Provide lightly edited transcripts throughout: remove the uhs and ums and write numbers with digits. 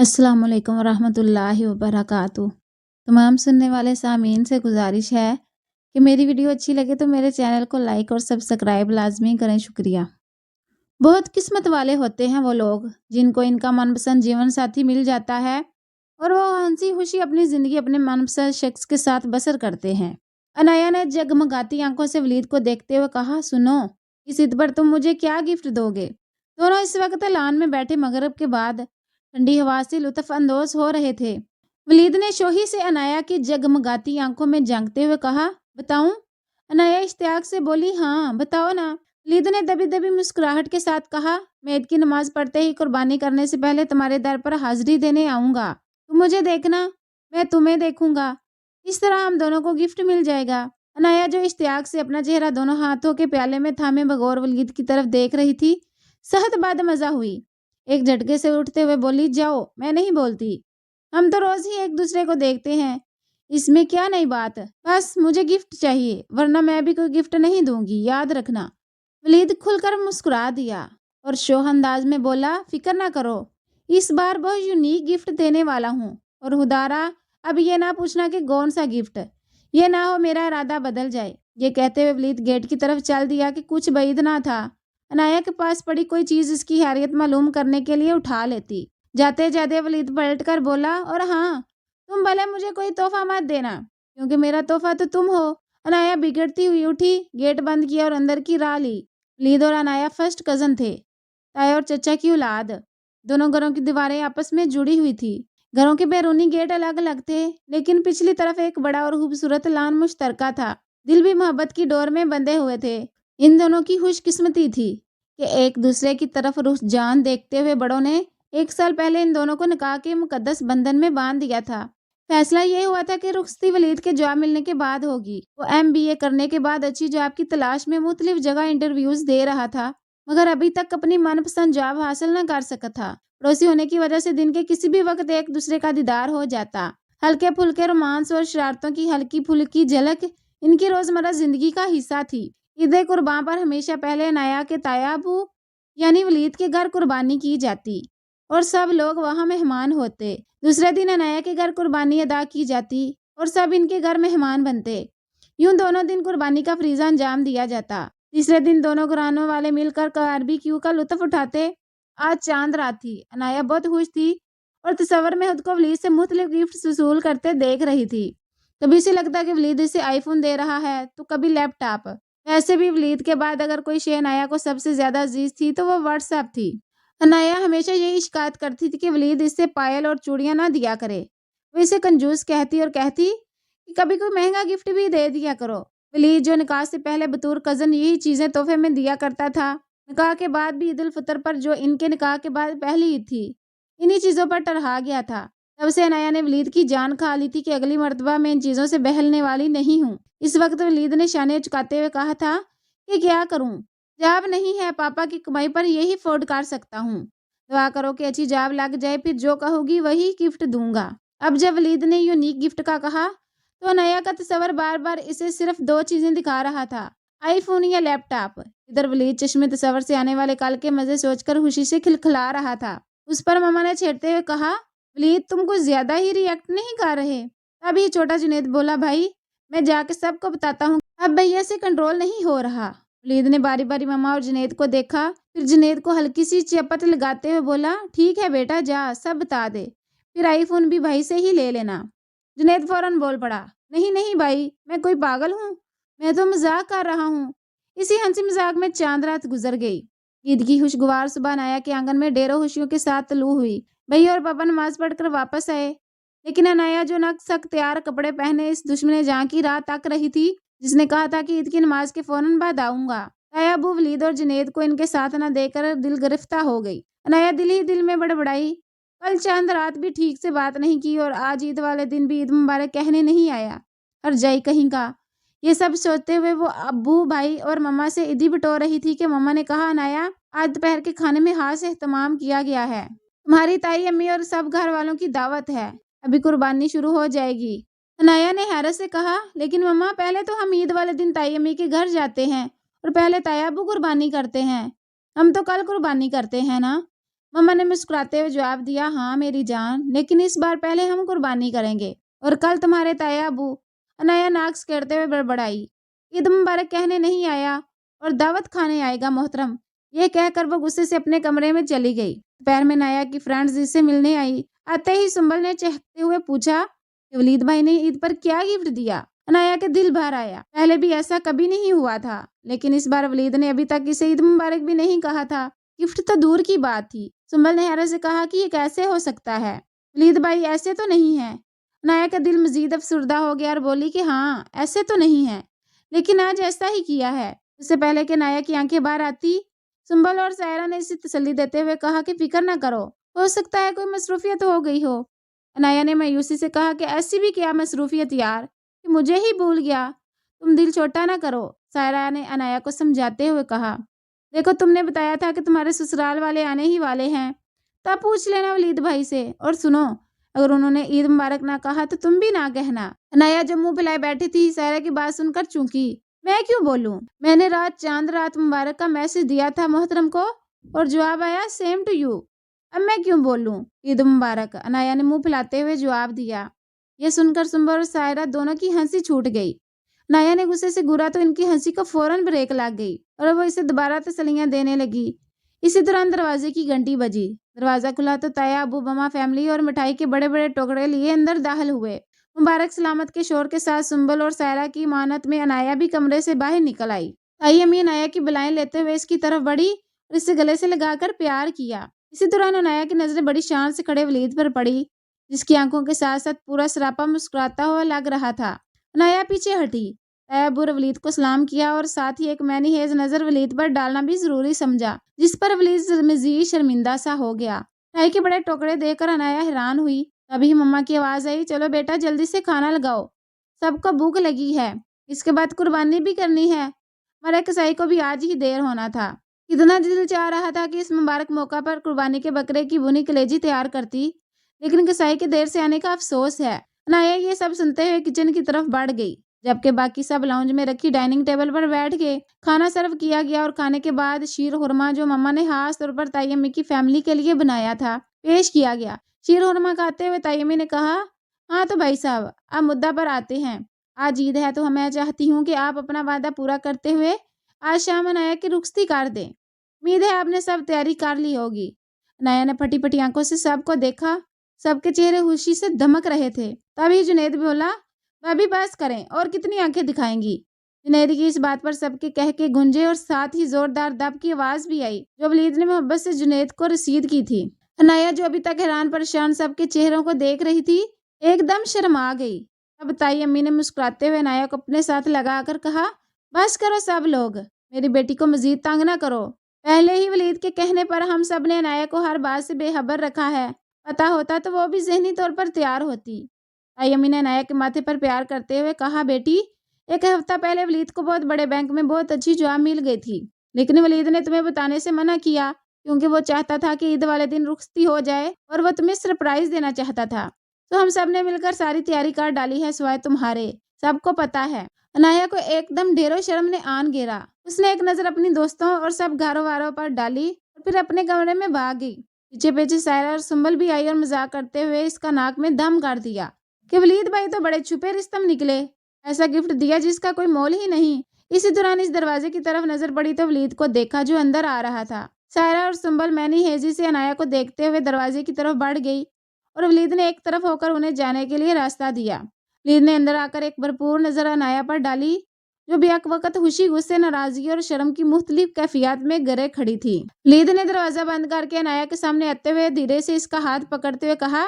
अस्सलाम वालेकुम वरहमतुल्लाहि वबरकातुहू। तमाम सुनने वाले सामीन से गुजारिश है कि मेरी वीडियो अच्छी लगे तो मेरे चैनल को लाइक और सब्सक्राइब लाजमी करें, शुक्रिया। बहुत किस्मत वाले होते हैं वो लोग जिनको इनका मनपसंद जीवन साथी मिल जाता है और वो हंसी खुशी अपनी ज़िंदगी अपने मनपसंद शख्स के साथ बसर करते हैं। अनाया ने जगमगाती आंखों से वलीद को देखते हुए कहा, सुनो, इस ईद पर तुम मुझे क्या गिफ्ट दोगे? दोनों इस वक्त लान में बैठे मगरिब के बाद ठंडी हवा से लुत्फ अंदोज हो रहे थे। वलीद ने शोही से अनाया की जगमगाती आंखों में झांकते हुए कहा, बताऊं? अनाया इश्तियाक से बोली, हाँ बताओ ना। वलीद ने दबी दबी मुस्कुराहट के साथ कहा, मैं ईद की नमाज पढ़ते ही कुर्बानी करने से पहले तुम्हारे दर पर हाजिरी देने आऊंगा। तुम मुझे देखना, मैं तुम्हें देखूंगा। इस तरह हम दोनों को गिफ्ट मिल जाएगा। अनाया जो इश्तियाक से अपना चेहरा दोनों हाथों के प्याले में थामे बगौर वलीद की तरफ देख रही थी, सहत बाद मजा हुई। एक झटके से उठते हुए बोली, जाओ, मैं नहीं बोलती। हम तो रोज ही एक दूसरे को देखते हैं, इसमें क्या नई बात? बस मुझे गिफ्ट चाहिए, वरना मैं भी कोई गिफ्ट नहीं दूंगी, याद रखना। वलीद खुलकर मुस्कुरा दिया और शोह अंदाज में बोला, फिक्र ना करो, इस बार बहुत यूनिक गिफ्ट देने वाला हूँ। और हुदारा, अब ये ना पूछना कि कौन सा गिफ्ट, ये ना हो मेरा इरादा बदल जाए। ये कहते हुए वलीद गेट की तरफ चल दिया कि कुछ बैद ना था अनाया के पास पड़ी कोई चीज़ इसकी हैरियत मालूम करने के लिए उठा लेती। जाते जाते वलीद पलट कर बोला, और हाँ, तुम भले मुझे कोई तोहफा मत देना, क्योंकि मेरा तोहफा तो तुम हो। अनाया बिगड़ती हुई उठी, गेट बंद किया और अंदर की राह ली। वलीद और अनाया फर्स्ट कज़न थे, ताया और चचा की औलाद। दोनों घरों की दीवारें आपस में जुड़ी हुई थी। घरों के बैरूनी गेट अलग अलग थे, लेकिन पिछली तरफ एक बड़ा और खूबसूरत लान मुश्तरका था। दिल भी मोहब्बत की डोर में बंधे हुए थे। इन दोनों की खुशकिस्मती थी कि एक दूसरे की तरफ रुझान देखते हुए बड़ों ने 1 साल पहले इन दोनों को निकाह के मुकद्दस बंधन में बांध दिया था। फैसला ये हुआ था कि रुखसती वलीद के जॉब मिलने के बाद होगी। वो MBA करने के बाद अच्छी जॉब की तलाश में मुख्तलिफ जगह इंटरव्यूज दे रहा था, मगर अभी तक अपनी मनपसंद जॉब हासिल न कर सका था। पड़ोसी होने की वजह से दिन के किसी भी वक्त एक दूसरे का दीदार हो जाता। हल्के फुल्के रोमांस और शरारतों की हल्की फुल्की झलक इनकी रोजमर्रा जिंदगी का हिस्सा थी। ईद कुर्बान पर हमेशा पहले अनाया के ताया अबू यानी वलीद के घर कुर्बानी की जाती और सब लोग वहां मेहमान होते। दूसरे दिन अनाया के घर कुर्बानी अदा की जाती और सब इनके घर मेहमान बनते। यूं दोनों दिन कुर्बानी का फरीजा अंजाम दिया जाता। तीसरे दिन दोनों घरानों वाले मिलकर बारबेक्यू का लुत्फ उठाते। आज चांद रात थी। अनाया बहुत खुश थी और तस्वर में खुद को वलीद से मुख्तलिफ गिफ्ट वसूल करते देख रही थी। कभी से लगता कि वलीद इसे आईफोन दे रहा है तो कभी लैपटॉप। वैसे भी वलीद के बाद अगर कोई शे अनाया को सबसे ज्यादा अजीज थी तो वो व्हाट्सएप थी। अनाया हमेशा यही शिकायत करती थी कि वलीद इससे पायल और चूड़ियां ना दिया करे। वो इसे कंजूस कहती और कहती कि कभी कोई महंगा गिफ्ट भी दे दिया करो। वलीद जो निकाह से पहले बतौर कज़न यही चीज़ें तोहफे में दिया करता था, निकाह के बाद भी ईद उल फितर पर जो इनके निकाह के बाद पहली ईद थी, इन्हीं चीज़ों पर टरहा गया था। तब से अनाया ने वलीद की जान खा ली थी कि अगली मर्तबा मैं इन चीज़ों से बहलने वाली नहीं हूँ। इस वक्त वलीद ने शाने चुकाते हुए कहा था कि क्या करूँ, जॉब नहीं है, पापा की कमाई पर यही अफोर्ड कर सकता हूँ। दुआ करो कि अच्छी जॉब लग जाए, फिर जो कहोगी वही गिफ्ट दूंगा। अब जब वलीद ने यूनिक गिफ्ट का कहा तो अनाया का तस्वर बार बार इसे सिर्फ 2 चीजें दिखा रहा था, आईफोन या लैपटॉप। इधर वलीद चश्मे तस्वर से आने वाले कल के मजे सोचकर खुशी से खिलखिला रहा था। उस पर मम्मा ने छेड़ते हुए कहा, वलीद तुम कुछ ज्यादा ही रिएक्ट नहीं कर रहे? तभी छोटा जुनेद बोला, भाई मैं जाके सबको बताता हूँ, अब भैया से कंट्रोल नहीं हो रहा। वलीद ने बारी बारी मम्मा और जुनेद को देखा, फिर जुनेद को हल्की सी चपत लगाते हुए बोला, ठीक है बेटा, जा सब बता दे, फिर आईफोन भी भाई से ही ले लेना। जुनेद फौरन बोल पड़ा, नहीं नहीं भाई, मैं कोई पागल हूँ, मैं तो मजाक कर रहा हूँ। इसी हंसी मजाक में चांद रात गुजर गई। ईद की खुशगवार सुबह अनाया के आंगन में ढेरों खुशियों के साथ तलू हुई। भैया और पापा नमाज पढ़कर वापस आए, लेकिन अनाया जो नक सक तैयार कपड़े पहने इस दुश्मन जहां की राह तक रही थी, जिसने कहा था कि ईद की नमाज के फौरन बाद आऊंगा। ताया अबू वलीद और जुनेद को इनके साथ न देकर दिल गिरफ्तार हो गई। अनाया दिल ही दिल में बड़बड़ाई, कल चांद रात भी ठीक से बात नहीं की और आज ईद वाले दिन भी ईद मुबारक कहने नहीं आया। हर जाई कहीं का। ये सब सोचते हुए वो अब्बू, भाई और मम्मा से ईदी बटोर रही थी कि मम्मा ने कहा, अनाया आज दोपहर के खाने में हाथ से एहतमाम किया गया है, तुम्हारी ताई अम्मी और सब घर वालों की दावत है, अभी कुर्बानी शुरू हो जाएगी। अनाया ने हैरत से कहा, लेकिन मम्मा पहले तो हम ईद वाले दिन ताई अम्मी के घर जाते हैं और पहले ताया अब्बू कुर्बानी करते हैं, हम तो कल कुर्बानी करते हैं ना। मम्मा ने मुस्कुराते हुए जवाब दिया, हाँ मेरी जान, लेकिन इस बार पहले हम कुर्बानी करेंगे और कल तुम्हारे ताया अबू। अनाया नाक सिकड़ते हुए बड़बड़ाई, ईद मुबारक कहने नहीं आया और दावत खाने आएगा मोहतरम। यह कहकर वो गुस्से से अपने कमरे में चली गई। दोपहर में नाया की फ्रेंड्स जिससे मिलने आई, आते ही सुंबल ने चहकते हुए पूछा कि वलीद भाई ने ईद पर क्या गिफ्ट दिया। अनाया के दिल भर आया, पहले भी ऐसा कभी नहीं हुआ था, लेकिन इस बार वलीद ने अभी तक इसे ईद मुबारक भी नहीं कहा था। गिफ्ट तो दूर की बात थी। सुंबल ने हैरत से कहा कि ये कैसे हो सकता है, वलीद भाई ऐसे तो नहीं है। अनाया का दिल मजीद अफसुर्दा हो गया और बोली कि हाँ ऐसे तो नहीं है, लेकिन आज ऐसा ही किया है। उससे पहले कि नाया की आंखें बाहर आती, सुंबल और सायरा ने इसे तसल्ली देते हुए कहा कि फिक्र ना करो, हो सकता है कोई मसरूफियत हो गई हो। अनाया ने मायूसी से कहा कि ऐसी भी क्या मसरूफियत यार कि मुझे ही भूल गया। तुम दिल छोटा ना करो, सायरा ने अनाया को समझाते हुए कहा। देखो तुमने बताया था कि तुम्हारे ससुराल वाले आने ही वाले हैं, तब पूछ लेना वलीद भाई से। और सुनो, अगर उन्होंने ईद मुबारक ना कहा तो तुम भी ना कहना। अनाया जो मुंह फैलाए बैठी थी, सायरा की बात सुनकर चूंकी। मैं क्यों बोलूं, मैंने रात चांद रात मुबारक का मैसेज दिया था मोहतरम को और जवाब आया सेम टू यू। अब मैं क्यों बोलूं ईद मुबारक, अनाया ने मुंह फैलाते हुए जवाब दिया। यह सुनकर सुंबल और सायरा दोनों की हंसी छूट गई। नाया ने गुस्से से घूरा तो इनकी हंसी को फौरन ब्रेक लग गई और वो इसे दोबारा तसल्लियां देने लगी। इसी दौरान दरवाजे की घंटी बजी। दरवाजा खुला तो ताया अबू बमा फैमिली और मिठाई के बड़े बड़े टुकड़े लिए अंदर दाखिल हुए। मुबारक सलामत के शोर के साथ सुंबल और सायरा की मानत में अनाया भी कमरे से बाहर निकल आई। ताई अम्मी अनाया की बलाएं लेते हुए इसकी तरफ बढ़ी और इसे गले से लगाकर प्यार किया। इसी दौरान अनाया की नजरें बड़ी शान से खड़े वलीद पर पड़ी, जिसकी आंखों के साथ साथ पूरा सरापा मुस्कुराता हुआ लग रहा था। अनाया पीछे हटी, तैयबुर वलीद को सलाम किया और साथ ही एक मैनी हेज नजर वलीद पर डालना भी जरूरी समझा, जिस पर वलीद मजीद शर्मिंदा सा हो गया। मिठाई के बड़े टुकड़े देकर अनाया हैरान हुई। तभी मम्मा की आवाज आई, चलो बेटा जल्दी से खाना लगाओ, सबको भूख लगी है, इसके बाद कुर्बानी भी करनी है। हमारे कसाई को भी आज ही देर होना था। इतना दिल चाह रहा था कि इस मुबारक मौका पर कुर्बानी के बकरे की भुनी कलेजी तैयार करती, लेकिन कसाई के देर से आने का अफसोस है। अनाया ये सब सुनते हुए किचन की तरफ बढ़ गई, जबकि बाकी सब लाउंज में रखी डाइनिंग टेबल पर बैठ गए। खाना सर्व किया गया और खाने के बाद शीर हुरमा, जो मम्मा ने खास तौर पर ताई अम्मी की फैमिली के लिए बनाया था, पेश किया गया। शीर हुरमा खाते हुए ताई अम्मी ने कहा, हाँ तो भाई साहब अब मुद्दा पर आते हैं। आज ईद है तो मैं चाहती हूँ कि आप अपना वादा पूरा करते हुए आज शाम अनाया की रुखसती कर दें। उम्मीद है आपने सब तैयारी कर ली होगी। अनाया ने फटी फटी आंखों से सबको देखा, सबके चेहरे खुशी से दमक रहे थे। तभी जुनैद बोला, भाभी बस करें, और कितनी आंखें दिखाएंगी। जुनैद की इस बात पर सबके कह के गुंजे और साथ ही जोरदार दब की आवाज भी आई, जो वलीद ने मोहब्बत से जुनैद को रसीद की थी। अनाया जो अभी तक हैरान परेशान सबके चेहरों को देख रही थी, एकदम शर्मा गई। अब ताई अम्मी ने मुस्कुराते हुए अनाया को अपने साथ लगाकर कहा, बस करो सब लोग, मेरी बेटी को मजीद तंग ना करो। पहले ही वलीद के कहने पर हम सब ने अनाया को हर बात से बेखबर रखा है, पता होता तो वो भी ज़हनी तौर पर तैयार होती। ताई अम्मी ने अनाया के माथे पर प्यार करते हुए कहा, बेटी एक हफ्ता पहले वलीद को बहुत बड़े बैंक में बहुत अच्छी जॉब मिल गई थी, लेकिन वलीद ने तुम्हें बताने से मना किया क्योंकि वो चाहता था कि ईद वाले दिन रुखसती हो जाए और वो तुम्हें सरप्राइज देना चाहता था। तो हम सब ने मिलकर सारी तैयारी कर डाली है सिवाय तुम्हारे, सबको पता है। अनाया को एकदम ढेरों शर्म ने आन घेरा। उसने एक नजर अपनी दोस्तों और सब घरों वारों पर डाली और फिर अपने कमरे में भाग गई। पीछे पीछे सायरा और सुंबल भी आई और मजाक करते हुए इसका नाक में दम कर दिया कि वलीद भाई तो बड़े छुपे रिस्तम निकले, ऐसा गिफ्ट दिया जिसका कोई मोल ही नहीं। इसी दौरान इस दरवाजे की तरफ नजर पड़ी तो वलीद को देखा जो अंदर आ रहा था। सायरा और सुंबल मैनी हेजी से अनाया को देखते हुए दरवाजे की तरफ बढ़ गई और वलीद ने एक तरफ होकर उन्हें जाने के लिए रास्ता दिया। वलीद ने अंदर आकर एक भरपूर नजर अनाया पर डाली, जो बेक वक्त खुशी, गुस्से, नाराजगी और शर्म की मुख्तलिफ कैफियत में गरे खड़ी थी। वलीद ने दरवाजा बंद करके अनाया के सामने आते हुए धीरे से इसका हाथ पकड़ते हुए कहा,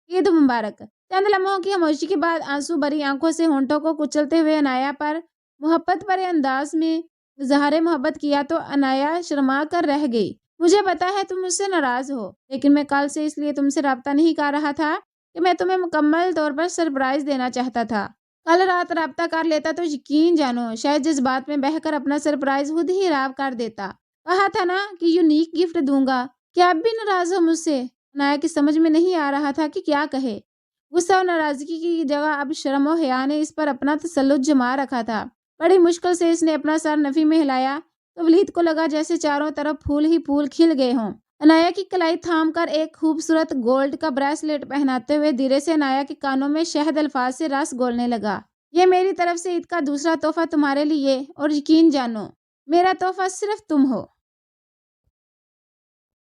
ईद मुबारक। चंद लम्हों की खामोशी के बाद आंसू भरी आंखों से होंठों को कुचलते हुए अनाया पर मोहब्बत भरे अंदाज में इज़हारे मोहब्बत किया तो अनाया शर्मा कर रह गई। मुझे पता है तुम मुझसे नाराज हो, लेकिन मैं कल से इसलिए तुमसे रब्ता नहीं कर रहा था कि मैं तुम्हें मुकम्मल तौर पर सरप्राइज देना चाहता था। कल रात रब्ता कर लेता तो यकीन जानो शायद जज्बात में बहकर अपना सरप्राइज खुद ही राव कर देता। कहा था ना कि यूनिक गिफ्ट दूंगा, क्या अब भी नाराज हो मुझसे? अनाया की समझ में नहीं आ रहा था कि क्या कहे। गुस्सा और नाराजगी की जगह अब शर्म और हया ने इस पर अपना तसल्लुत जमा रखा था। बड़ी मुश्किल से इसने अपना सर नफी में हिलाया तो वलीद को लगा जैसे चारों तरफ फूल ही फूल खिल गए हों। انایا کی کلائی تھام کر ایک خوبصورت گولڈ کا بریسلیٹ پہناتے ہوئے دھیرے سے انایا کے کانوں میں شہد الفاظ سے رس گھولنے لگا۔ یہ میری طرف سے عید کا دوسرا تحفہ تمہارے لیے، اور یقین جانو میرا تحفہ صرف تم ہو۔